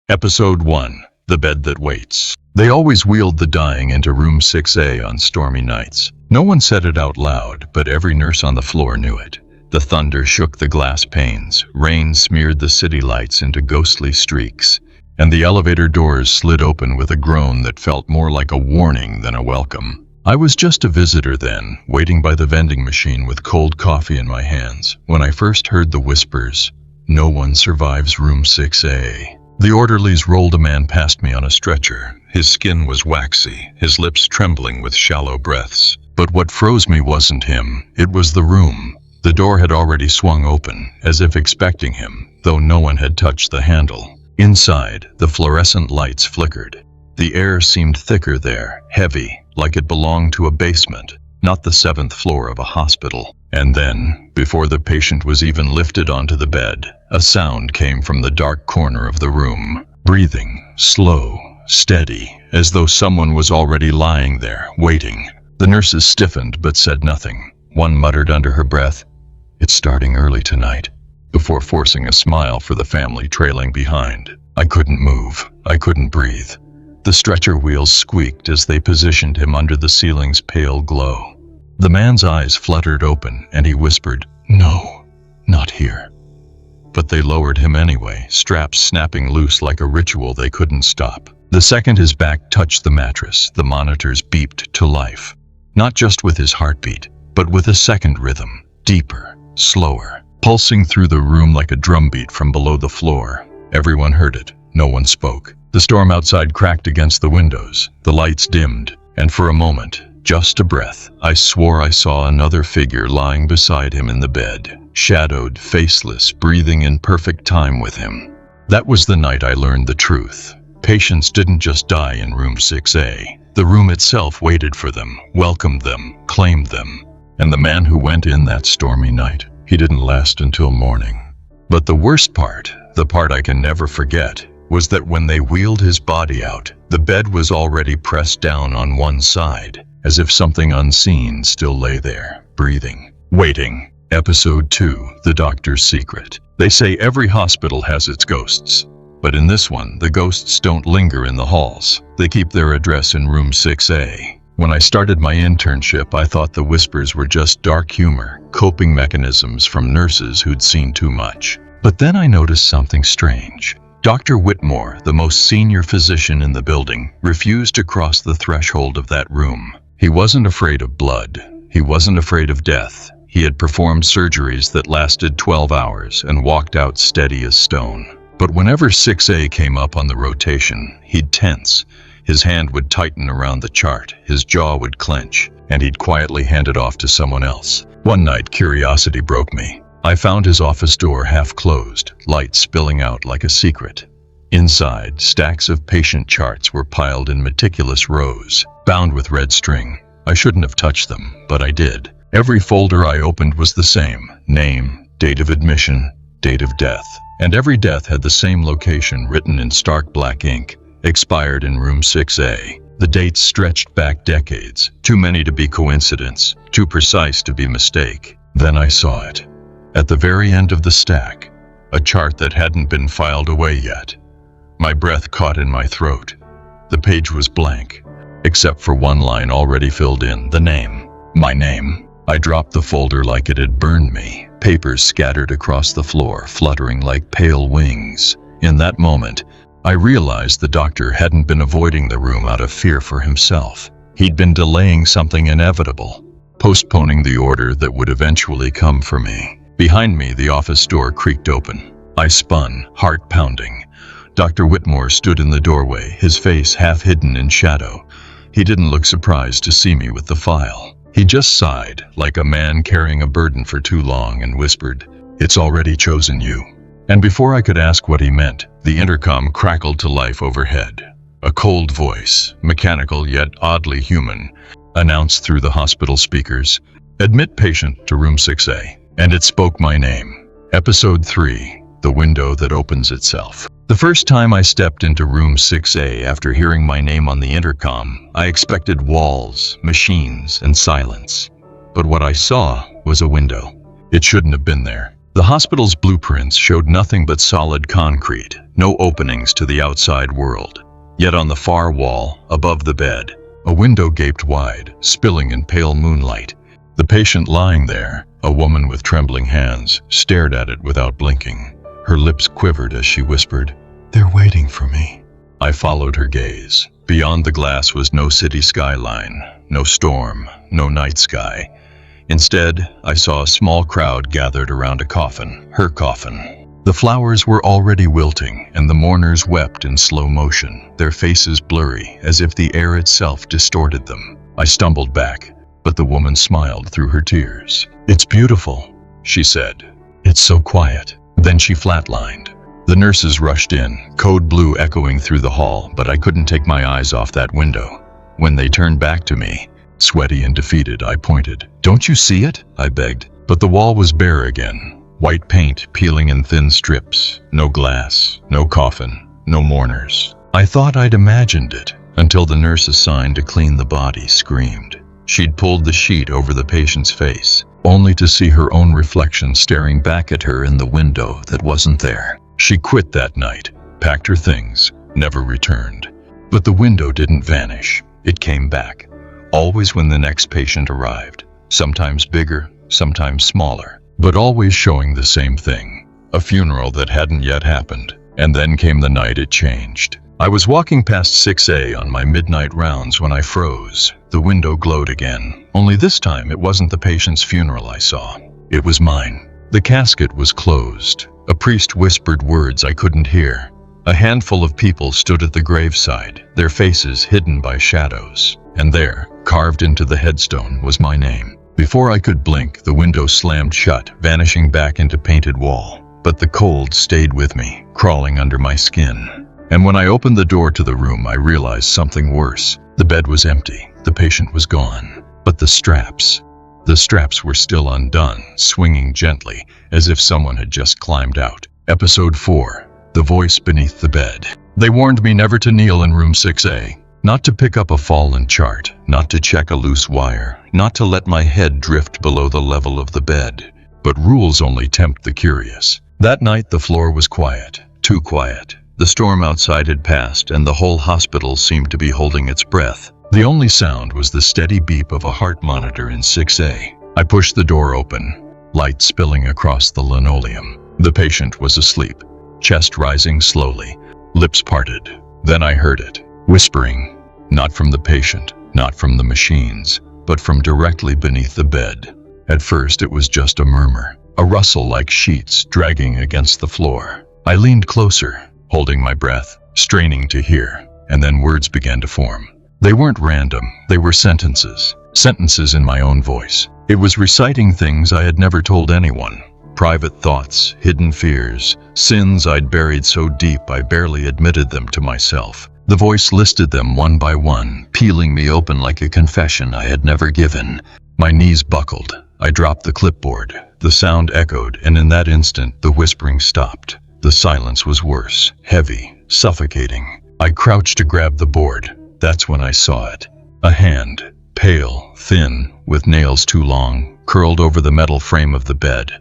Episode 1. The Bed That Waits. They always wheeled the dying into room 6A on stormy nights. No one said it out loud, but every nurse on the floor knew it. The thunder shook the glass panes, rain smeared the city lights into ghostly streaks, and the elevator doors slid open with a groan that felt more like a warning than a welcome. I was just a visitor then, waiting by the vending machine with cold coffee in my hands, when I first heard the whispers, "No one survives room 6A." The orderlies rolled a man past me on a stretcher. His skin was waxy, his lips trembling with shallow breaths. But what froze me wasn't him, it was the room. The door had already swung open, as if expecting him, though no one had touched the handle. Inside, the fluorescent lights flickered. The air seemed thicker there, heavy, like it belonged to a basement, not the 7th floor of a hospital. And then, before the patient was even lifted onto the bed, a sound came from the dark corner of the room. Breathing, slow, steady, as though someone was already lying there, waiting. The nurses stiffened but said nothing. One muttered under her breath, "It's starting early tonight," before forcing a smile for the family trailing behind. I couldn't move. I couldn't breathe. The stretcher wheels squeaked as they positioned him under the ceiling's pale glow. The man's eyes fluttered open, and he whispered, "No, not here." But they lowered him anyway, straps snapping loose like a ritual they couldn't stop. The second his back touched the mattress, the monitors beeped to life. Not just with his heartbeat, but with a second rhythm, deeper, slower, pulsing through the room like a drumbeat from below the floor. Everyone heard it. No one spoke. The storm outside cracked against the windows. The lights dimmed, and for a moment, just a breath, I swore I saw another figure lying beside him in the bed, shadowed, faceless, breathing in perfect time with him. That was the night I learned the truth. Patients didn't just die in room 6A. The room itself waited for them, welcomed them, claimed them. And the man who went in that stormy night, he didn't last until morning. But the worst part, the part I can never forget, was that when they wheeled his body out, the bed was already pressed down on one side, as if something unseen still lay there, breathing, waiting. Episode 2, The Doctor's Secret. They say every hospital has its ghosts. But in this one, the ghosts don't linger in the halls. They keep their address in room 6A. When I started my internship, I thought the whispers were just dark humor, coping mechanisms from nurses who'd seen too much. But then I noticed something strange. Dr. Whitmore, the most senior physician in the building, refused to cross the threshold of that room. He wasn't afraid of blood. He wasn't afraid of death. He had performed surgeries that lasted 12 hours and walked out steady as stone. But whenever 6A came up on the rotation, he'd tense. His hand would tighten around the chart, his jaw would clench, and he'd quietly hand it off to someone else. One night, curiosity broke me. I found his office door half closed, light spilling out like a secret. Inside, stacks of patient charts were piled in meticulous rows, bound with red string. I shouldn't have touched them, but I did. Every folder I opened was the same: name, date of admission, date of death. And every death had the same location written in stark black ink: expired in room 6A. The dates stretched back decades, too many to be coincidence, too precise to be mistake. Then I saw it. At the very end of the stack, a chart that hadn't been filed away yet. My breath caught in my throat. The page was blank, except for one line already filled in, the name. My name. I dropped the folder like it had burned me. Papers scattered across the floor, fluttering like pale wings. In that moment, I realized the doctor hadn't been avoiding the room out of fear for himself. He'd been delaying something inevitable, postponing the order that would eventually come for me. Behind me, the office door creaked open. I spun, heart pounding. Dr. Whitmore stood in the doorway, his face half hidden in shadow. He didn't look surprised to see me with the file. He just sighed, like a man carrying a burden for too long, and whispered, "It's already chosen you." And before I could ask what he meant, the intercom crackled to life overhead. A cold voice, mechanical yet oddly human, announced through the hospital speakers, "Admit patient to room 6A." And it spoke my name. Episode 3, The Window That Opens Itself. The first time I stepped into room 6A after hearing my name on the intercom, I expected walls, machines, and silence. But what I saw was a window. It shouldn't have been there. The The hospital's blueprints showed nothing but solid concrete, no openings to the outside world. Yet on the far wall, above the bed, a window gaped wide, spilling in pale moonlight. The patient lying there, a woman with trembling hands, stared at it without blinking. Her lips quivered as she whispered, "They're waiting for me." I followed her gaze. Beyond the glass was no city skyline, no storm, no night sky. Instead, I saw a small crowd gathered around a coffin, her coffin. The flowers were already wilting, and the mourners wept in slow motion, their faces blurry, as if the air itself distorted them. I stumbled back, but the woman smiled through her tears. "It's beautiful," she said. "It's so quiet." Then she flatlined. The nurses rushed in, code blue echoing through the hall, but I couldn't take my eyes off that window. When they turned back to me, sweaty and defeated, I pointed. "Don't you see it?" I begged. But the wall was bare again, white paint peeling in thin strips, no glass, no coffin, no mourners. I thought I'd imagined it, until the nurse assigned to clean the body screamed. She'd pulled the sheet over the patient's face, only to see her own reflection staring back at her in the window that wasn't there. She quit that night, packed her things, never returned. But the window didn't vanish. It came back, always when the next patient arrived, sometimes bigger, sometimes smaller, but always showing the same thing, a funeral that hadn't yet happened. And then came the night it changed. I was walking past 6A on my midnight rounds when I froze. The window glowed again, only this time it wasn't the patient's funeral I saw. It was mine. The casket was closed. A priest whispered words I couldn't hear. A handful of people stood at the graveside, their faces hidden by shadows. And there, carved into the headstone, was my name. Before I could blink, the window slammed shut, vanishing back into painted wall. But the cold stayed with me, crawling under my skin. And when I opened the door to the room, I realized something worse. The bed was empty. The patient was gone. But the straps were still undone, swinging gently, as if someone had just climbed out. Episode 4. The Voice Beneath the Bed. They warned me never to kneel in room 6A. Not to pick up a fallen chart, not to check a loose wire, not to let my head drift below the level of the bed. But rules only tempt the curious. That night the floor was quiet, too quiet. The storm outside had passed, and the whole hospital seemed to be holding its breath. The only sound was the steady beep of a heart monitor in 6A. I pushed the door open, light spilling across the linoleum. The patient was asleep, chest rising slowly, lips parted. Then I heard it, whispering, not from the patient, not from the machines, but from directly beneath the bed. At first it was just a murmur, a rustle like sheets dragging against the floor. I leaned closer, holding my breath, straining to hear, and then words began to form. They weren't random, they were sentences in my own voice. It was reciting things I had never told anyone, private thoughts, hidden fears, sins I'd buried so deep I barely admitted them to myself. The voice listed them one by one, peeling me open like a confession I had never given. My knees buckled. I dropped the clipboard. The sound echoed, and in that instant the whispering stopped. The silence was worse, heavy, suffocating. I crouched to grab the board. That's when I saw it. A hand, pale, thin, with nails too long, curled over the metal frame of the bed.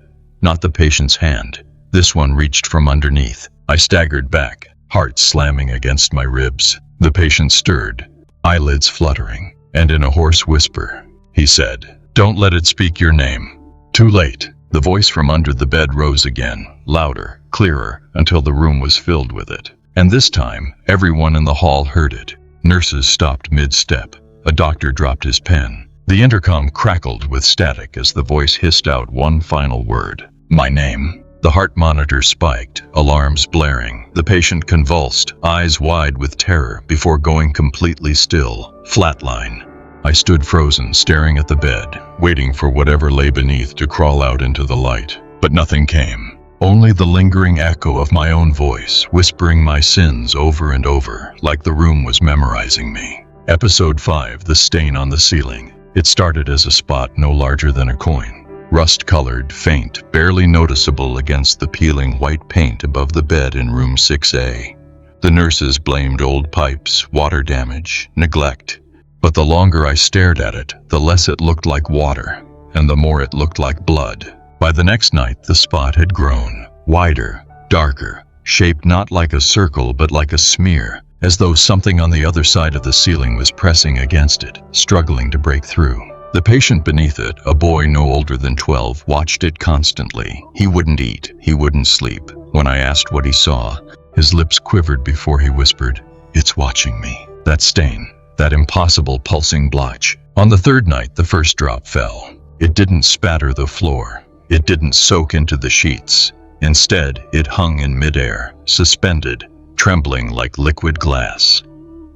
Not the patient's hand. This one reached from underneath. I staggered back, heart slamming against my ribs. The patient stirred, eyelids fluttering, and in a hoarse whisper, he said, "Don't let it speak your name." Too late. The voice from under the bed rose again, louder, clearer, until the room was filled with it. And this time, everyone in the hall heard it. Nurses stopped mid-step. A doctor dropped his pen. The intercom crackled with static as the voice hissed out one final word. My name. The heart monitor spiked, alarms blaring. The patient convulsed, eyes wide with terror, before going completely still, flatline. I stood frozen, staring at the bed, waiting for whatever lay beneath to crawl out into the light. But nothing came. Only the lingering echo of my own voice, whispering my sins over and over, like the room was memorizing me. Episode 5, The Stain on the Ceiling. It started as a spot no larger than a coin. Rust-colored, faint, barely noticeable against the peeling white paint above the bed in room 6A. The nurses blamed old pipes, water damage, neglect. But the longer I stared at it, the less it looked like water, and the more it looked like blood. By the next night, the spot had grown wider, darker, shaped not like a circle but like a smear, as though something on the other side of the ceiling was pressing against it, struggling to break through. The patient beneath it, a boy no older than 12, watched it constantly. He wouldn't eat, he wouldn't sleep. When I asked what he saw, his lips quivered before he whispered, "It's watching me." That stain, that impossible pulsing blotch. On the third night, the first drop fell. It didn't spatter the floor. It didn't soak into the sheets. Instead, it hung in midair, suspended, trembling like liquid glass.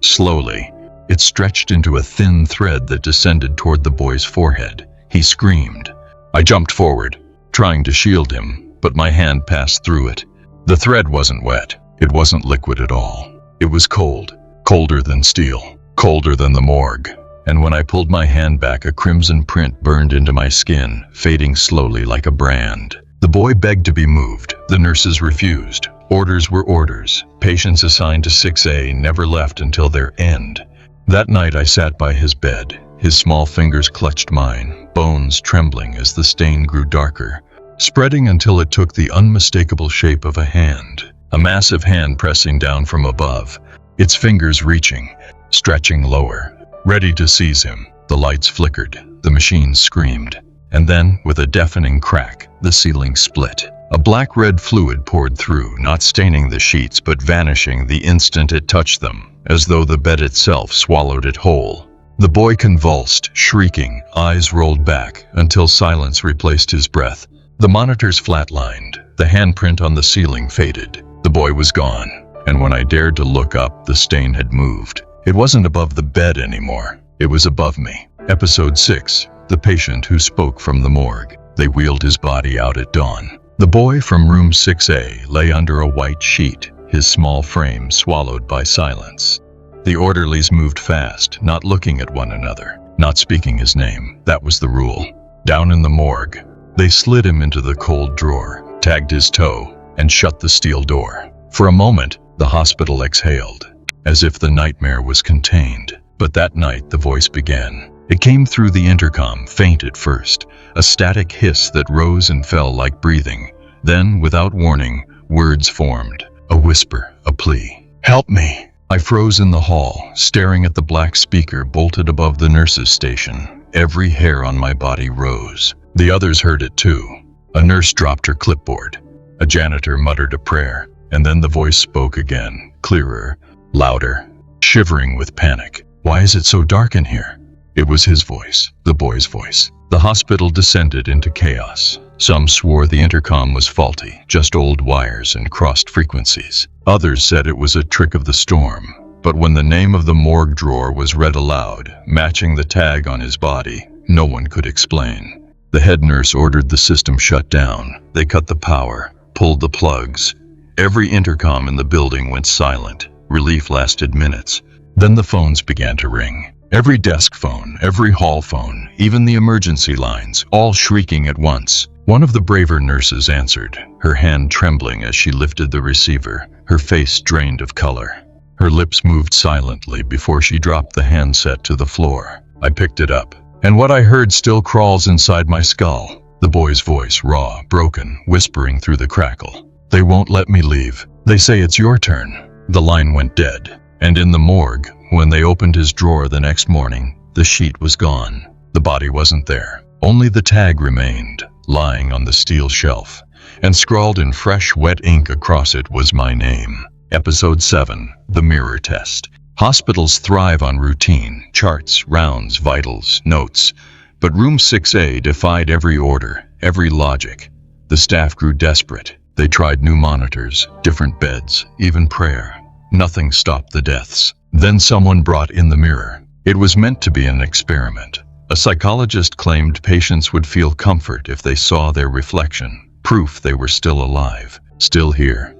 Slowly, it stretched into a thin thread that descended toward the boy's forehead. He screamed. I jumped forward, trying to shield him, but my hand passed through it. The thread wasn't wet. It wasn't liquid at all. It was cold, colder than steel, colder than the morgue. And when I pulled my hand back, a crimson print burned into my skin, fading slowly like a brand. The boy begged to be moved. The nurses refused. Orders were orders. Patients assigned to 6A never left until their end. That night I sat by his bed. His small fingers clutched mine, bones trembling as the stain grew darker, spreading until it took the unmistakable shape of a hand. A massive hand pressing down from above, its fingers reaching, stretching lower, ready to seize him. The lights flickered, the machines screamed, and then, with a deafening crack, the ceiling split. A black-red fluid poured through, not staining the sheets but vanishing the instant it touched them, as though the bed itself swallowed it whole. The boy convulsed, shrieking, eyes rolled back, until silence replaced his breath. The monitors flatlined, the handprint on the ceiling faded. The boy was gone, and when I dared to look up, the stain had moved. It wasn't above the bed anymore. It was above me. Episode 6. The patient who spoke from the morgue. They wheeled his body out at dawn. The boy from room 6A lay under a white sheet, his small frame swallowed by silence. The orderlies moved fast, not looking at one another, not speaking his name. That was the rule. Down in the morgue, they slid him into the cold drawer, tagged his toe, and shut the steel door. For a moment, the hospital exhaled, as if the nightmare was contained. But that night, the voice began. It came through the intercom, faint at first, a static hiss that rose and fell like breathing. Then, without warning, words formed. A whisper, a plea. "Help me!" I froze in the hall, staring at the black speaker bolted above the nurse's station. Every hair on my body rose. The others heard it too. A nurse dropped her clipboard. A janitor muttered a prayer, and then the voice spoke again, clearer, louder, shivering with panic. "Why is it so dark in here?" It was his voice, the boy's voice. The hospital descended into chaos. Some swore the intercom was faulty, just old wires and crossed frequencies. Others said it was a trick of the storm. But when the name of the morgue drawer was read aloud, matching the tag on his body, no one could explain. The head nurse ordered the system shut down. They cut the power, pulled the plugs. Every intercom in the building went silent. Relief lasted minutes. Then the phones began to ring. Every desk phone, every hall phone, even the emergency lines, all shrieking at once. One of the braver nurses answered, her hand trembling as she lifted the receiver, her face drained of color. Her lips moved silently before she dropped the handset to the floor. I picked it up, and what I heard still crawls inside my skull. The boy's voice, raw, broken, whispering through the crackle. "They won't let me leave. They say it's your turn." The line went dead, and in the morgue, when they opened his drawer the next morning, the sheet was gone. The body wasn't there. Only the tag remained, lying on the steel shelf, and scrawled in fresh, wet ink across it was my name. Episode 7. The Mirror Test. Hospitals thrive on routine, charts, rounds, vitals, notes. But room 6A defied every order, every logic. The staff grew desperate. They tried new monitors, different beds, even prayer. Nothing stopped the deaths. Then someone brought in the mirror. It was meant to be an experiment. A psychologist claimed patients would feel comfort if they saw their reflection, proof they were still alive, still here.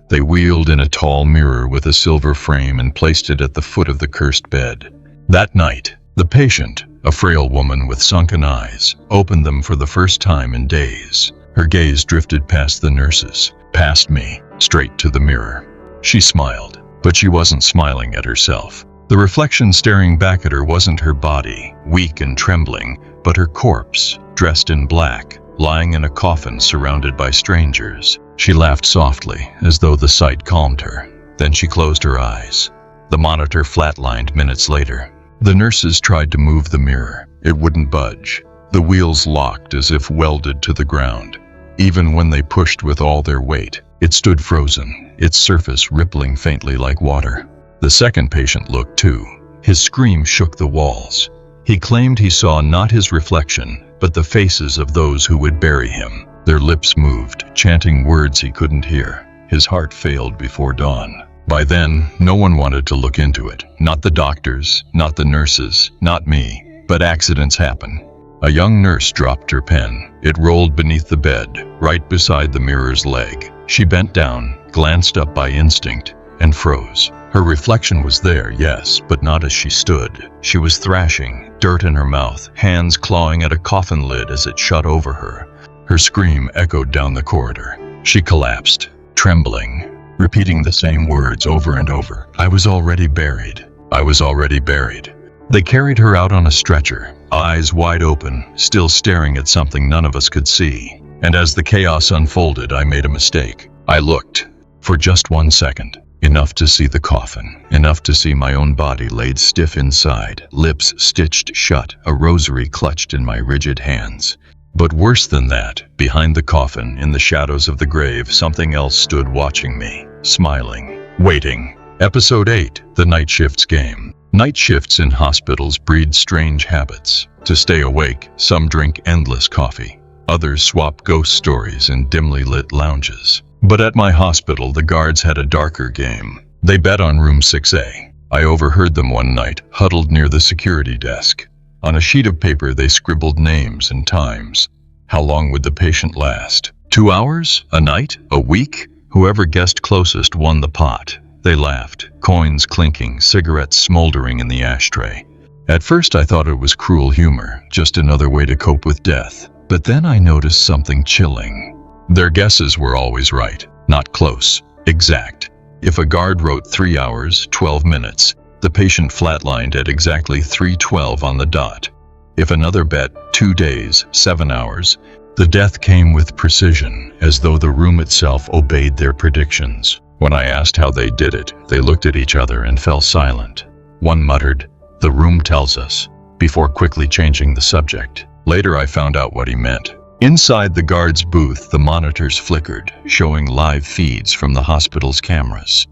They wheeled in a tall mirror with a silver frame and placed it at the foot of the cursed bed. That night, the patient, a frail woman with sunken eyes, opened them for the first time in days. Her gaze drifted past the nurses, past me, straight to the mirror. She smiled, but she wasn't smiling at herself. The reflection staring back at her wasn't her body, weak and trembling, but her corpse, dressed in black, lying in a coffin surrounded by strangers. She laughed softly, as though the sight calmed her. Then she closed her eyes. The monitor flatlined minutes later. The nurses tried to move the mirror. It wouldn't budge. The wheels locked as if welded to the ground. Even when they pushed with all their weight, it stood frozen, its surface rippling faintly like water. The second patient looked too. His scream shook the walls. He claimed he saw not his reflection, but the faces of those who would bury him. Their lips moved, chanting words he couldn't hear. His heart failed before dawn. By then, no one wanted to look into it. Not the doctors, not the nurses, not me. But accidents happen. A young nurse dropped her pen. It rolled beneath the bed, right beside the mirror's leg. She bent down, glanced up by instinct, and froze. Her reflection was there, yes, but not as she stood. She was thrashing, dirt in her mouth, hands clawing at a coffin lid as it shut over her. Her scream echoed down the corridor. She collapsed, trembling, repeating the same words over and over. I was already buried. I was already buried. They carried her out on a stretcher, eyes wide open, still staring at something none of us could see. And as the chaos unfolded, I made a mistake. I looked, for just 1 second. Enough to see the coffin, enough to see my own body laid stiff inside, lips stitched shut, a rosary clutched in my rigid hands. But worse than that, behind the coffin, in the shadows of the grave, something else stood watching me, smiling, waiting. Episode 8, The Night Shift's Game. Night shifts in hospitals breed strange habits. To stay awake, some drink endless coffee. Others swap ghost stories in dimly lit lounges. But at my hospital, the guards had a darker game. They bet on room 6A. I overheard them one night, huddled near the security desk. On a sheet of paper, they scribbled names and times. How long would the patient last? 2 hours? A night? A week? Whoever guessed closest won the pot. They laughed, coins clinking, cigarettes smoldering in the ashtray. At first I thought it was cruel humor, just another way to cope with death. But then I noticed something chilling. Their guesses were always right, not close, exact. If a guard wrote 3 hours, 12 minutes, the patient flatlined at exactly 3:12 on the dot. If another bet 2 days, 7 hours, the death came with precision, as though the room itself obeyed their predictions. When I asked how they did it, they looked at each other and fell silent. One muttered, "The room tells us," before quickly changing the subject. Later I found out what he meant. Inside the guard's booth, the monitors flickered, showing live feeds from the hospital's cameras.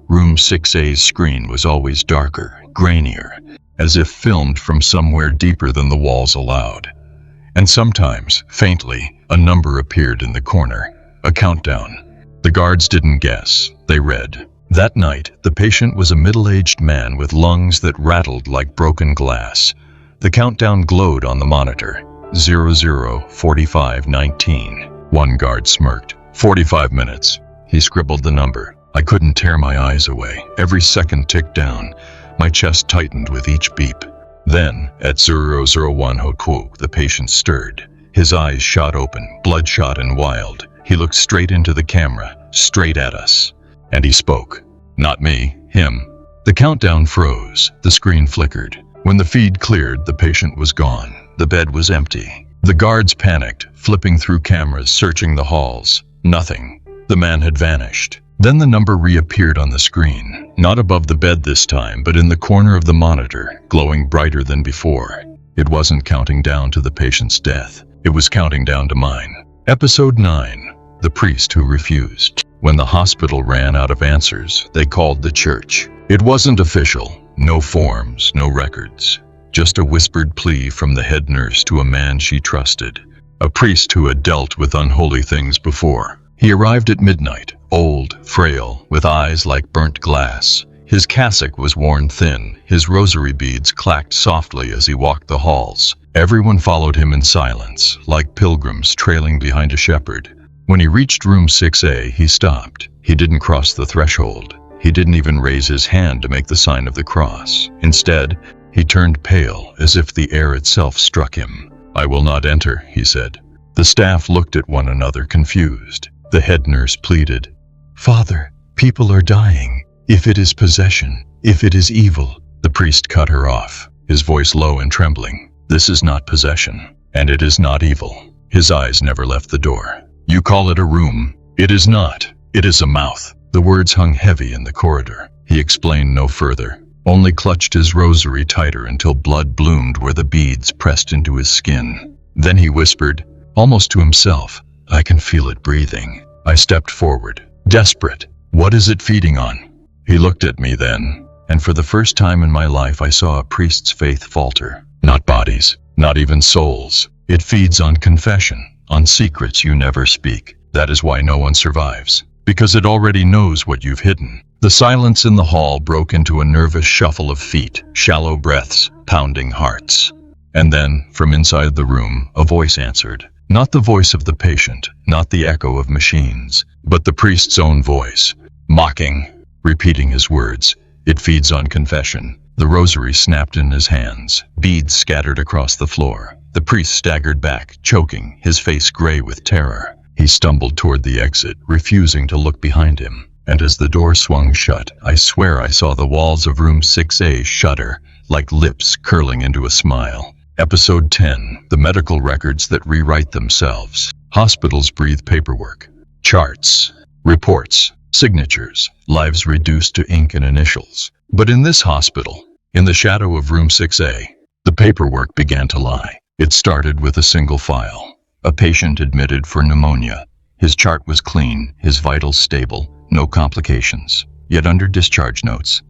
Room 6A's screen was always darker, grainier, as if filmed from somewhere deeper than the walls allowed. And sometimes, faintly, a number appeared in the corner, a countdown. The guards didn't guess, they read. That night, the patient was a middle-aged man with lungs that rattled like broken glass. The countdown glowed on the monitor. 00:45:19. One guard smirked. 45 minutes. He scribbled the number. I couldn't tear my eyes away. Every second ticked down. My chest tightened with each beep. Then, at 00:01 Hoku, the patient stirred. His eyes shot open, bloodshot and wild. He looked straight into the camera, straight at us. And he spoke. Not me, him. The countdown froze. The screen flickered. When the feed cleared, the patient was gone. The bed was empty. The guards panicked, flipping through cameras, searching the halls. Nothing. The man had vanished. Then the number reappeared on the screen, not above the bed this time, but in the corner of the monitor, glowing brighter than before. It wasn't counting down to the patient's death. It was counting down to mine. Episode 9. The Priest Who Refused. When the hospital ran out of answers, they called the church. It wasn't official. No forms, no records. Just a whispered plea from the head nurse to a man she trusted. A priest who had dealt with unholy things before. He arrived at midnight, old, frail, with eyes like burnt glass. His cassock was worn thin. His rosary beads clacked softly as he walked the halls. Everyone followed him in silence, like pilgrims trailing behind a shepherd. When he reached room 6A, he stopped. He didn't cross the threshold. He didn't even raise his hand to make the sign of the cross. Instead, he turned pale, as if the air itself struck him. I will not enter, he said. The staff looked at one another, confused. The head nurse pleaded, Father, people are dying. If it is possession, if it is evil. The priest cut her off, his voice low and trembling. This is not possession, and it is not evil. His eyes never left the door. "You call it a room. It is not. It is a mouth." The words hung heavy in the corridor. He explained no further, only clutched his rosary tighter until blood bloomed where the beads pressed into his skin. Then he whispered, almost to himself, "I can feel it breathing." I stepped forward, desperate. "What is it feeding on?" He looked at me then, and for the first time in my life I saw a priest's faith falter. "Not bodies, not even souls. It feeds on confession, on secrets you never speak. That is why no one survives, because it already knows what you've hidden." The silence in the hall broke into a nervous shuffle of feet, shallow breaths, pounding hearts. And then, from inside the room, a voice answered. Not the voice of the patient, not the echo of machines, but the priest's own voice, mocking, repeating his words. "It feeds on confession." The rosary snapped in his hands, beads scattered across the floor. The priest staggered back, choking, his face gray with terror. He stumbled toward the exit, refusing to look behind him. And as the door swung shut, I swear I saw the walls of room 6A shudder, like lips curling into a smile. Episode 10, the medical records that rewrite themselves. Hospitals breathe paperwork, charts, reports, signatures, lives reduced to ink and initials. But in this hospital, in the shadow of room 6A, the paperwork began to lie. It started with a single file. A patient admitted for pneumonia. His chart was clean, his vitals stable, no complications. Yet under discharge notes,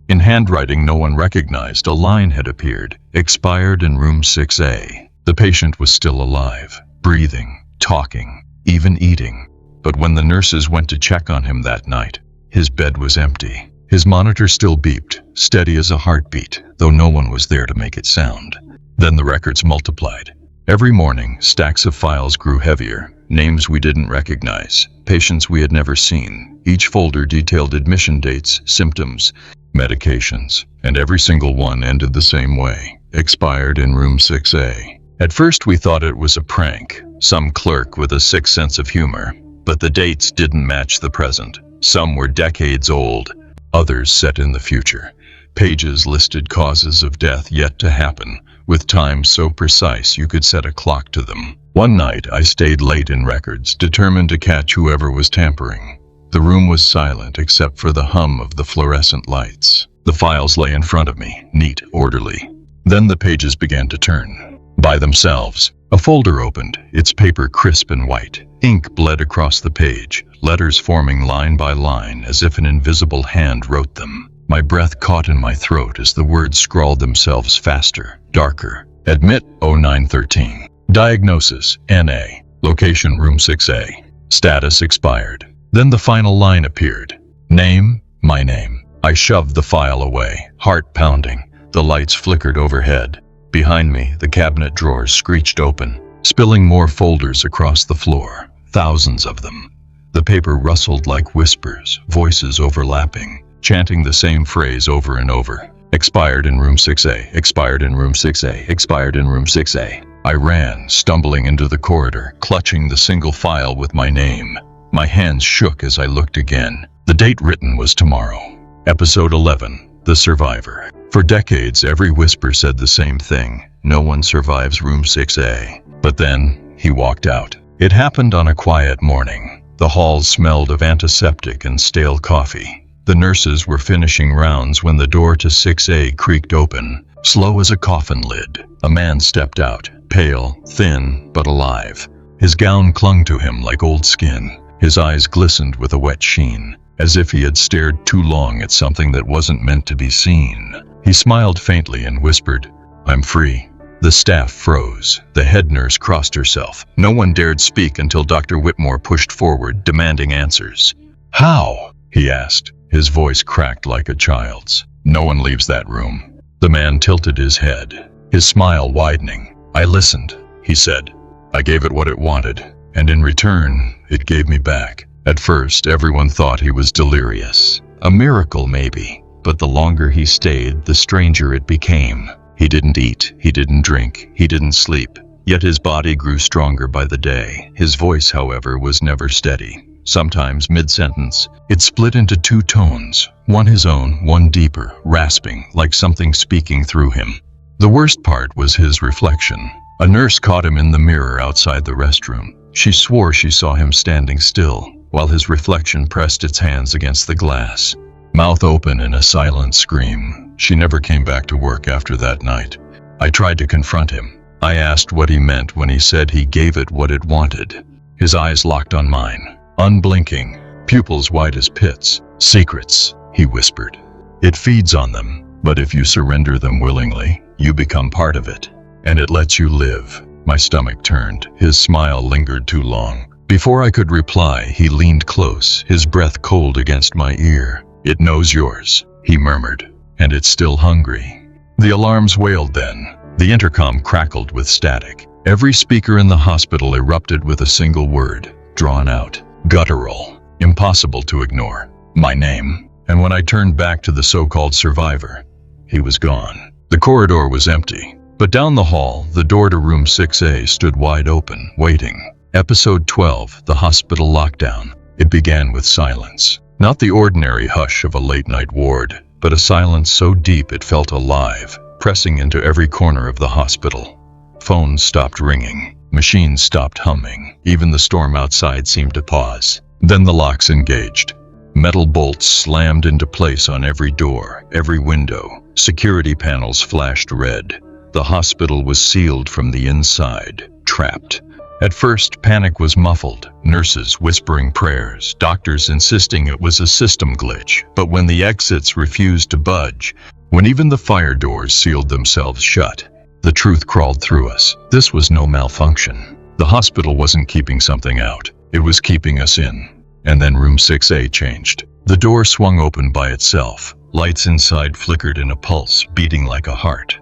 in handwriting no one recognized, a line had appeared, expired in room 6A. The patient was still alive, breathing, talking, even eating. But when the nurses went to check on him that night, his bed was empty. His monitor still beeped, steady as a heartbeat, though no one was there to make it sound. Then the records multiplied. Every morning, stacks of files grew heavier, names we didn't recognize, patients we had never seen. Each folder detailed admission dates, symptoms, medications, and every single one ended the same way, expired in room 6A. At first we thought it was a prank, some clerk with a sick sense of humor, but the dates didn't match the present. Some were decades old, others set in the future. Pages listed causes of death yet to happen, with times so precise you could set a clock to them. One night I stayed late in records, determined to catch whoever was tampering. The room was silent except for the hum of the fluorescent lights. The files lay in front of me, neat, orderly. Then the pages began to turn. By themselves. A folder opened, its paper crisp and white. Ink bled across the page, letters forming line by line as if an invisible hand wrote them. My breath caught in my throat as the words scrawled themselves faster, darker. Admit 0913. Diagnosis NA. Location room 6A. Status expired. Then the final line appeared. Name, my name. I shoved the file away, heart pounding. The lights flickered overhead. Behind me, the cabinet drawers screeched open, spilling more folders across the floor, thousands of them. The paper rustled like whispers, voices overlapping, chanting the same phrase over and over. Expired in room 6A, expired in room 6A, expired in room 6A. I ran, stumbling into the corridor, clutching the single file with my name. My hands shook as I looked again. The date written was tomorrow. Episode 11, The Survivor. For decades, every whisper said the same thing. No one survives room 6A. But then, he walked out. It happened on a quiet morning. The halls smelled of antiseptic and stale coffee. The nurses were finishing rounds when the door to 6A creaked open, slow as a coffin lid. A man stepped out, pale, thin, but alive. His gown clung to him like old skin. His eyes glistened with a wet sheen, as if he had stared too long at something that wasn't meant to be seen. He smiled faintly and whispered, "I'm free." The staff froze. The head nurse crossed herself. No one dared speak until Dr. Whitmore pushed forward, demanding answers. "How?" he asked. His voice cracked like a child's. "No one leaves that room." The man tilted his head, his smile widening. "I listened," he said. "I gave it what it wanted, and in return, it gave me back." At first, everyone thought he was delirious. A miracle, maybe. But the longer he stayed, the stranger it became. He didn't eat, he didn't drink, he didn't sleep. Yet his body grew stronger by the day. His voice, however, was never steady. Sometimes, mid-sentence, it split into two tones, one his own, one deeper, rasping, like something speaking through him. The worst part was his reflection. A nurse caught him in the mirror outside the restroom. She swore she saw him standing still, while his reflection pressed its hands against the glass, mouth open in a silent scream. She never came back to work after that night. I tried to confront him. I asked what he meant when he said he gave it what it wanted. His eyes locked on mine, unblinking, pupils wide as pits. Secrets, he whispered. It feeds on them, but if you surrender them willingly, you become part of it, and it lets you live. My stomach turned. His smile lingered too long. Before I could reply, he leaned close, his breath cold against my ear. It knows yours, he murmured, and it's still hungry. The alarms wailed then. The intercom crackled with static. Every speaker in the hospital erupted with a single word, drawn out, guttural, impossible to ignore. My name. And when I turned back to the so-called survivor, he was gone. The corridor was empty, but down the hall, the door to room 6A stood wide open, waiting. Episode 12, The Hospital Lockdown. It began with silence. Not the ordinary hush of a late-night ward, but a silence so deep it felt alive, pressing into every corner of the hospital. Phones stopped ringing. Machines stopped humming. Even the storm outside seemed to pause. Then the locks engaged. Metal bolts slammed into place on every door, every window. Security panels flashed red. The hospital was sealed from the inside, trapped. At first, panic was muffled, nurses whispering prayers, doctors insisting it was a system glitch. But when the exits refused to budge, when even the fire doors sealed themselves shut, the truth crawled through us. This was no malfunction. The hospital wasn't keeping something out. It was keeping us in. And then room 6A changed. The door swung open by itself. Lights inside flickered in a pulse, beating like a heart.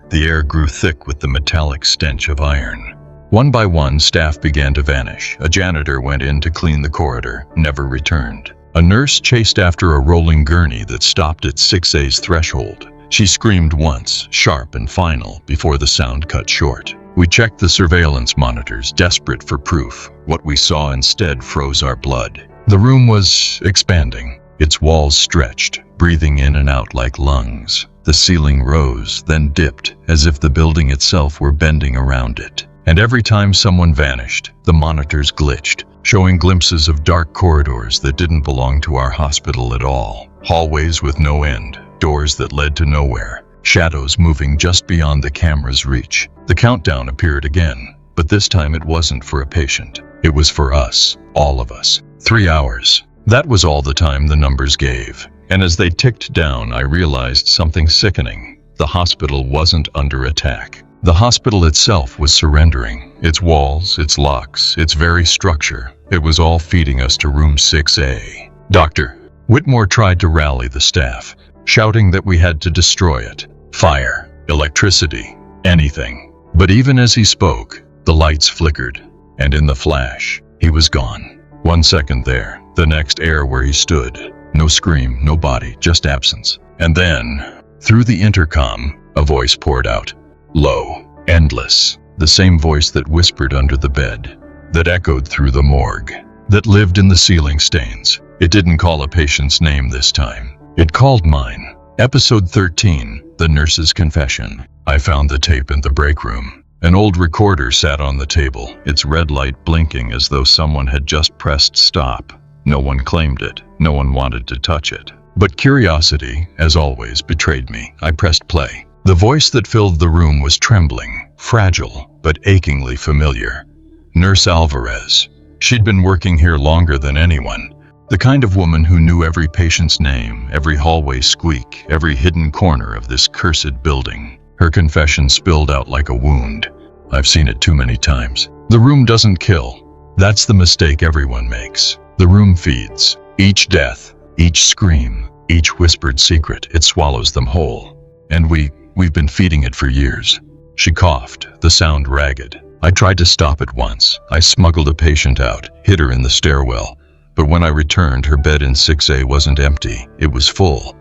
The air grew thick with the metallic stench of iron. One by one, staff began to vanish. A janitor went in to clean the corridor, never returned. A nurse chased after a rolling gurney that stopped at 6A's threshold. She screamed once, sharp and final, before the sound cut short. We checked the surveillance monitors, desperate for proof. What we saw instead froze our blood. The room was expanding. Its walls stretched, breathing in and out like lungs. The ceiling rose, then dipped, as if the building itself were bending around it. And every time someone vanished, the monitors glitched, showing glimpses of dark corridors that didn't belong to our hospital at all. Hallways with no end, doors that led to nowhere, shadows moving just beyond the camera's reach. The countdown appeared again, but this time it wasn't for a patient. It was for us, all of us. 3 hours. That was all the time the numbers gave. And as they ticked down, I realized something sickening. The hospital wasn't under attack. The hospital itself was surrendering. Its walls, its locks, its very structure. It was all feeding us to room 6A. Dr. Whitmore tried to rally the staff, shouting that we had to destroy it. Fire, electricity, anything. But even as he spoke, the lights flickered, and in the flash, he was gone. 1 second there, the next air where he stood. No scream, no body, just absence. And then, through the intercom, a voice poured out. Low, endless. The same voice that whispered under the bed, that echoed through the morgue, that lived in the ceiling stains. It didn't call a patient's name this time. It called mine. Episode 13, The Nurse's Confession. I found the tape in the break room. An old recorder sat on the table, its red light blinking as though someone had just pressed stop. No one claimed it. No one wanted to touch it. But curiosity, as always, betrayed me. I pressed play. The voice that filled the room was trembling, fragile, but achingly familiar. Nurse Alvarez. She'd been working here longer than anyone. The kind of woman who knew every patient's name, every hallway squeak, every hidden corner of this cursed building. Her confession spilled out like a wound. I've seen it too many times. The room doesn't kill. That's the mistake everyone makes. The room feeds. Each death, each scream, each whispered secret, it swallows them whole. And we've been feeding it for years. She coughed, the sound ragged. I tried to stop it once. I smuggled a patient out, hid her in the stairwell. But when I returned, her bed in 6A wasn't empty. It was full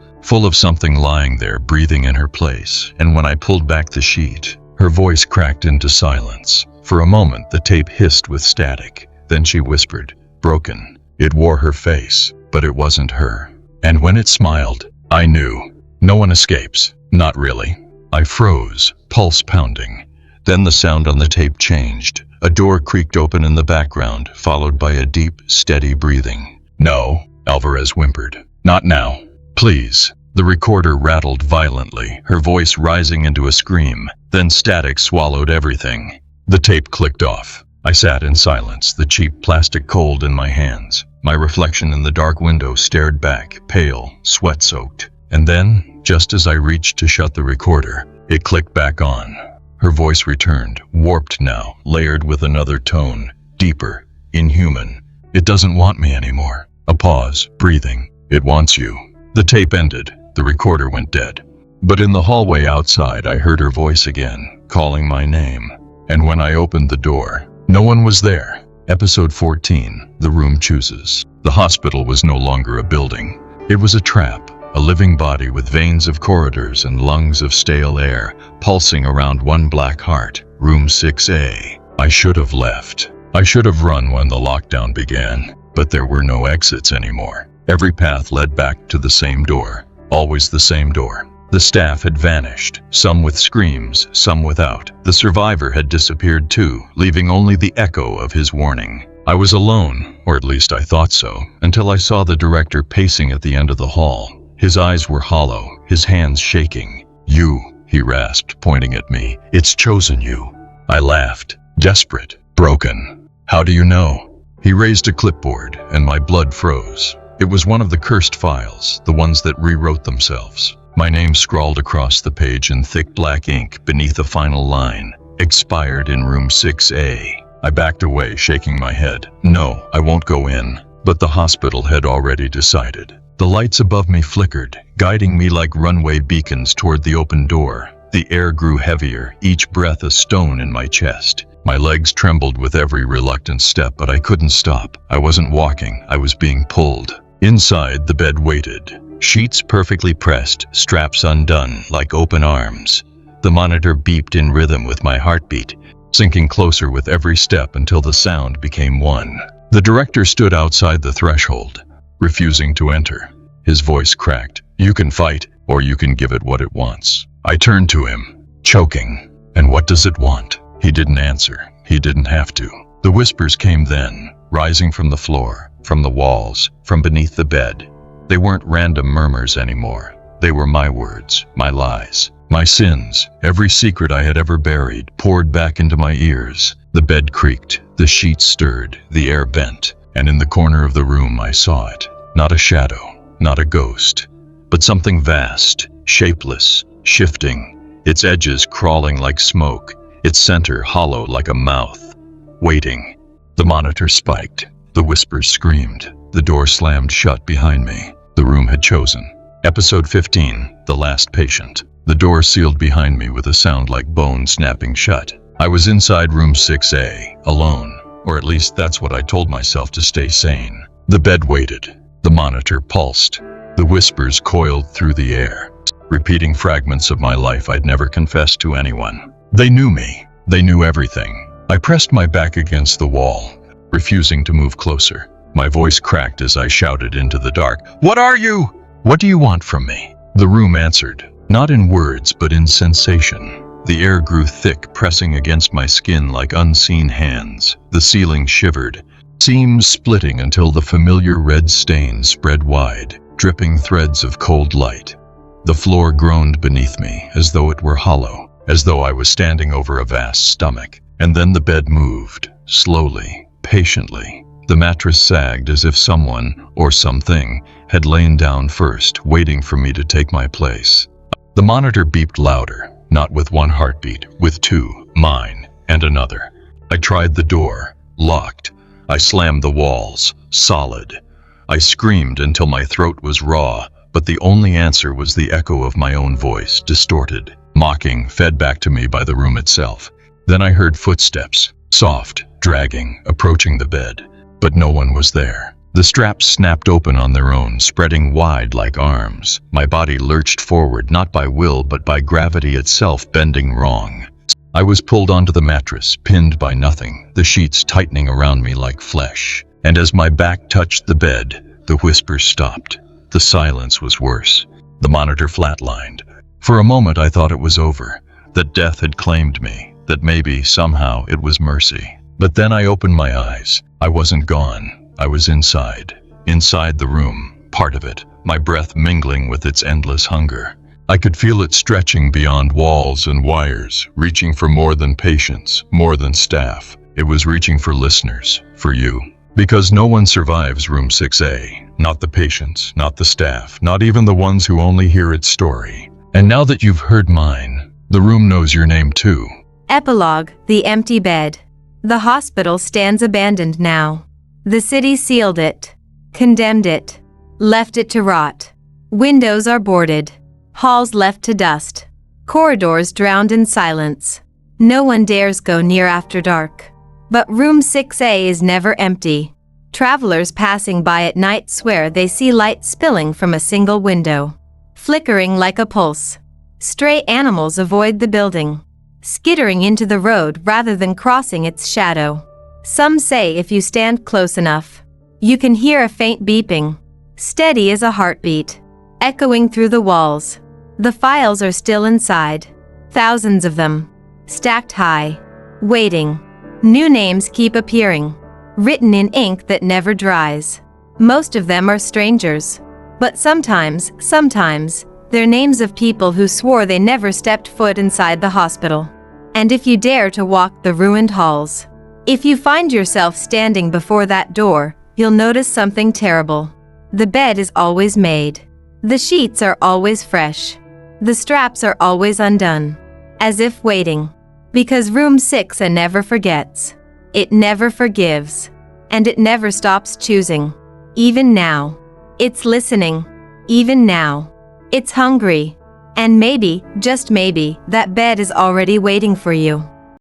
of something lying there, breathing in her place. And when I pulled back the sheet, her voice cracked into silence. For a moment, the tape hissed with static. Then she whispered, broken. It wore her face, but it wasn't her. And when it smiled, I knew. No one escapes. Not really. I froze, pulse pounding. Then the sound on the tape changed. A door creaked open in the background, followed by a deep, steady breathing. "No," Alvarez whimpered. "Not now. Please." The recorder rattled violently, her voice rising into a scream. Then static swallowed everything. The tape clicked off. I sat in silence, the cheap plastic cold in my hands. My reflection in the dark window stared back, pale, sweat-soaked. And then, just as I reached to shut the recorder, it clicked back on. Her voice returned, warped now, layered with another tone, deeper, inhuman. "It doesn't want me anymore." A pause, breathing. "It wants you." The tape ended. The recorder went dead. But in the hallway outside, I heard her voice again, calling my name. And when I opened the door, no one was there. Episode 14, The Room Chooses. The hospital was no longer a building. It was a trap, a living body with veins of corridors and lungs of stale air, pulsing around one black heart, room 6A. I should have left. I should have run when the lockdown began. But there were no exits anymore. Every path led back to the same door. Always the same door. The staff had vanished, some with screams, some without. The survivor had disappeared too, leaving only the echo of his warning. I was alone, or at least I thought so, until I saw the director pacing at the end of the hall. His eyes were hollow, his hands shaking. "You," he rasped, pointing at me. "It's chosen you." I laughed, desperate, broken. "How do you know?" He raised a clipboard, and my blood froze. It was one of the cursed files, the ones that rewrote themselves. My name scrawled across the page in thick black ink beneath the final line, "Expired in room 6A." I backed away, shaking my head. "No, I won't go in." But the hospital had already decided. The lights above me flickered, guiding me like runway beacons toward the open door. The air grew heavier, each breath a stone in my chest. My legs trembled with every reluctant step, but I couldn't stop. I wasn't walking, I was being pulled. Inside, the bed waited. Sheets perfectly pressed, straps undone, like open arms. The monitor beeped in rhythm with my heartbeat, sinking closer with every step until the sound became one. The director stood outside the threshold, refusing to enter. His voice cracked. "You can fight, or you can give it what it wants." I turned to him, choking. "And what does it want?" He didn't answer. He didn't have to. The whispers came then, rising from the floor, from the walls, from beneath the bed. They weren't random murmurs anymore. They were my words, my lies, my sins. Every secret I had ever buried poured back into my ears. The bed creaked, the sheets stirred, the air bent, and in the corner of the room I saw it. Not a shadow, not a ghost, but something vast, shapeless, shifting, its edges crawling like smoke, its center hollow like a mouth, waiting. The monitor spiked. The whispers screamed. The door slammed shut behind me. The room had chosen. Episode 15, The Last Patient. The door sealed behind me with a sound like bone snapping shut. I was inside room 6A, alone, or at least that's what I told myself to stay sane. The bed waited. The monitor pulsed. The whispers coiled through the air, repeating fragments of my life I'd never confessed to anyone. They knew me. They knew everything. I pressed my back against the wall, refusing to move closer. My voice cracked as I shouted into the dark, "What are you? What do you want from me?" The room answered, not in words but in sensation. The air grew thick, pressing against my skin like unseen hands. The ceiling shivered, seams splitting until the familiar red stains spread wide, dripping threads of cold light. The floor groaned beneath me, as though it were hollow, as though I was standing over a vast stomach. And then the bed moved, slowly, patiently. The mattress sagged as if someone, or something, had lain down first, waiting for me to take my place. The monitor beeped louder, not with one heartbeat, with two, mine, and another. I tried the door, locked. I slammed the walls, solid. I screamed until my throat was raw, but the only answer was the echo of my own voice, distorted, mocking, fed back to me by the room itself. Then I heard footsteps, soft, dragging, approaching the bed. But no one was there. The straps snapped open on their own, spreading wide like arms. My body lurched forward, not by will, but by gravity itself bending wrong. I was pulled onto the mattress, pinned by nothing, the sheets tightening around me like flesh. And as my back touched the bed, the whispers stopped. The silence was worse. The monitor flatlined. For a moment I thought it was over, that death had claimed me. that maybe, somehow, it was mercy. But then I opened my eyes. I wasn't gone. I was inside. Inside the room, part of it, my breath mingling with its endless hunger. I could feel it stretching beyond walls and wires, reaching for more than patients, more than staff. It was reaching for listeners, for you. Because no one survives room 6A. Not the patients, not the staff, not even the ones who only hear its story. And now that you've heard mine, the room knows your name too. Epilogue: The empty bed. The hospital stands abandoned now. The city sealed it, condemned it, left it to rot. Windows are boarded, halls left to dust, corridors drowned in silence. No one dares go near after dark. But room 6A is never empty. Travelers passing by at night swear they see light spilling from a single window, flickering like a pulse. Stray animals avoid the building, skittering into the road rather than crossing its shadow. Some say if you stand close enough, you can hear a faint beeping, steady as a heartbeat, echoing through the walls. The files are still inside, thousands of them, stacked high, waiting. New names keep appearing, written in ink that never dries. Most of them are strangers, but sometimes, they're names of people who swore they never stepped foot inside the hospital. And if you dare to walk the ruined halls, if you find yourself standing before that door, you'll notice something terrible. The bed is always made. The sheets are always fresh. The straps are always undone, as if waiting. Because room 6A never forgets. It never forgives. And it never stops choosing. Even now. It's listening. Even now. It's hungry. And maybe, just maybe, that bed is already waiting for you.